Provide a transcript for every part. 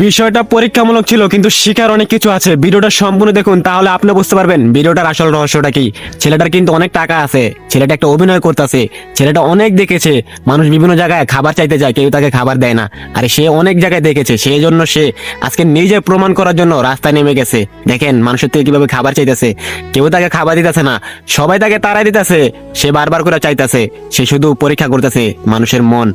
বিষয়টা পরীক্ষামূলক ছিল, কিন্তু শিখার অনেক কিছু আছে। ভিডিওটা সম্পূর্ণ দেখুন, তাহলে আপনি বুঝতে পারবেন ভিডিওটার আসল রহস্যটা কি। ছেলেটার কিন্তু অনেক টাকা আছে, ছেলেটা একটা অভিনয় করতেছে, ছেলেটা অনেক দেখেছে মানুষ বিভিন্ন জায়গায় খাবার চাইতে যায়, কেউ তাকে খাবার দেয় না। আরে সে অনেক জায়গায় দেখেছে, সেই জন্য সে আজকে নিজে প্রমাণ করার জন্য রাস্তায় নেমে গেছে। দেখেন মানুষের থেকে কিভাবে খাবার চাইতেছে, কেউ তাকে খাবার দিতেছে না, সবাই তাকে তাড়াই দিতেছে। সে বারবার করে চাইতেছে, সে শুধু পরীক্ষা করতেছে মানুষের মন।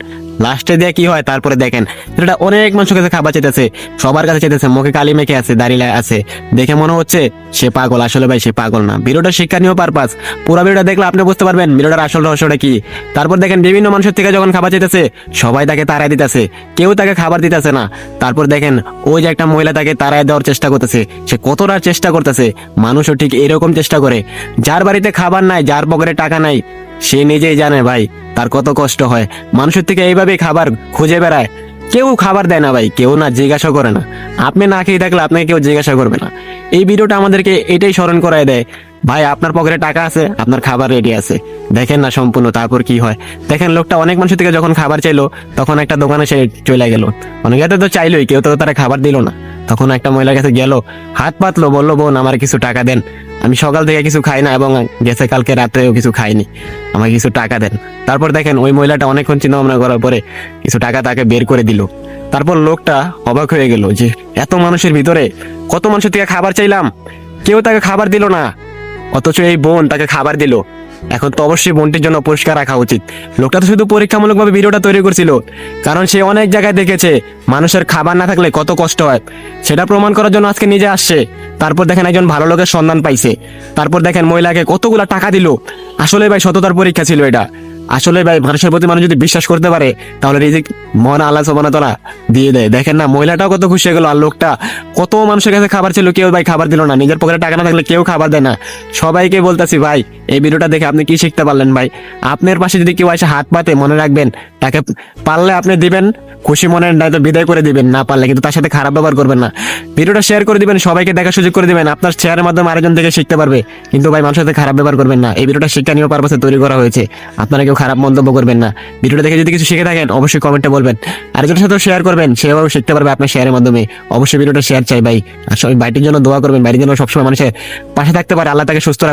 লাস্টে দিয়ে কি হয় তারপরে দেখেন, এটা অনেক মানুষের কাছে খাবার চাইতেছে, সবার কাছে চাইতেছে, মুখে কালি মেখে আছে, দাঁড়িয়ে আছে, দেখে মনে হচ্ছে সে পাগল। আসলে ভাই সে পাগল না। ভিডিওটা শিক্ষণীয় পারপাস, পুরো ভিডিওটা দেখলে আপনি বুঝতে পারবেন ভিডিওটার আসল রহস্যটা কি। তারপর দেখেন বিভিন্ন মানুষের থেকে যখন খাবার চাইতেছে, সবাই তাকে তাড়াই দিতেছে, কেউ তাকে খাবার দিতেছে না। তারপর দেখেন ওই যে একটা মহিলা তাকে তাড়াই দেওয়ার চেষ্টা করতেছে, সে কতটা চেষ্টা করতেছে। মানুষও ঠিক এরকম চেষ্টা করে, যার বাড়িতে খাবার নাই, যার পকেটে টাকা নাই, সে নিজেই জানে ভাই তার কত কষ্ট হয়। মানুষের থেকে এইভাবে খাবার খুঁজে বেড়ায়, কেউ খাবার দেয় না ভাই, কেউ না জিজ্ঞাসা করে না। আপনি না খেয়ে থাকলে আপনাকে কেউ জিজ্ঞাসা করবে না। এই ভিডিওটা আমাদেরকে এটাই স্মরণ করায় দেয়, ভাই আপনার পকেটে টাকা আছে, আপনার খাবার রেডি আছে। দেখেন না সম্পূর্ণ তারপর কি হয়। দেখেন লোকটা অনেক মানুষের থেকে যখন খাবার চাইলো, তখন একটা দোকানে সে চলে গেল। অনেকে তো চাইলোই, কেউ তো তারা খাবার দিল না। তখন একটা মহিলার কাছে গেল, হাত পাতলো, বললো বোন আমার কিছু টাকা দেন, আমি সকাল থেকে কিছু খাই না এবং গেছে কালকে রাত্রেও কিছু খাইনি, আমাকে কিছু টাকা দেন। তারপর দেখেন ওই মহিলাটা অনেকক্ষণ চিন্তা ভাবনা করার পরে কিছু টাকা তাকে বের করে দিল। তারপর লোকটা অবাক হয়ে গেল যে এত মানুষের ভিতরে কত মানুষের থেকে খাবার চাইলাম, কেউ তাকে খাবার দিল না, অথচ এই বোন তাকে খাবার দিল। এখন তো অবশ্যই বোনটির জন্য পুরস্কার রাখা উচিত। লোকটা তো শুধু পরীক্ষামূলক ভাবে ভিডিওটা তৈরি করছিল, কারণ সে অনেক জায়গায় দেখেছে মানুষের খাবার না থাকলে কত কষ্ট হয়, সেটা প্রমাণ করার জন্য আজকে নিজে আসছে। তারপর দেখেন একজন ভালো লোকের সন্ধান পাইছে। তারপর দেখেন মহিলাকে কতগুলা টাকা দিল। আসলে ভাই সততার পরীক্ষা ছিল এটা। আসলে ভাই মানুষের প্রতি মানুষ যদি বিশ্বাস করতে পারে, তাহলে রিজিক মহান আল্লাহ সুবহানাহু ওয়া তাআলা দিয়ে দেয়। দেখেন না মহিলাটাও কত খুশি হয়ে গেল, আর লোকটা কত মানুষের কাছে খাবার ছিল, কেউ ভাই খাবার দিল না। নিজের পকেটে টাকা না থাকলে কেউ খাবার দেয় না। সবাইকে বলতেছি ভাই, এই ভিডিওটা দেখে আপনি কি শিখতে পারলেন ভাই? আপনার পাশে যদি কেউ এসে হাত পাতে, মনে রাখবেন তাকে পারলে আপনি দিবেন, খুশি মনে নয়তো বিদায় করে দিবেন, না পারলে কিন্তু তার সাথে খারাপ ব্যবহার করবেন না। ভিডিওটা শেয়ার করে দিবেন, সবাইকে দেখার সুযোগ করে দিবেন, আপনার শেয়ারের মাধ্যমে আরেকজন থেকে শিখতে পারবে। কিন্তু ভাই মানুষের সাথে খারাপ ব্যবহার করবেন না। এই ভিডিওটা শিক্ষণীয় পারপাসে তৈরি করা হয়েছে, আপনারা কেউ খারাপ মন্তব্য করবেন না। ভিডিওটা দেখে যদি কিছু শিখে থাকেন অবশ্যই কমেন্টে বলবেন, আরেকজনের সাথেও শেয়ার করবেন, সেও শিখতে পারবে আপনার শেয়ারের মাধ্যমে। অবশ্যই ভিডিওটা শেয়ার চাই ভাই। আর সবাই বাইটির জন্য দোয়া করবেন, বাইরের জন্য সবসময় মানুষের পাশে থাকতে পারে, আল্লাহ তাকে সুস্থ রাখবে।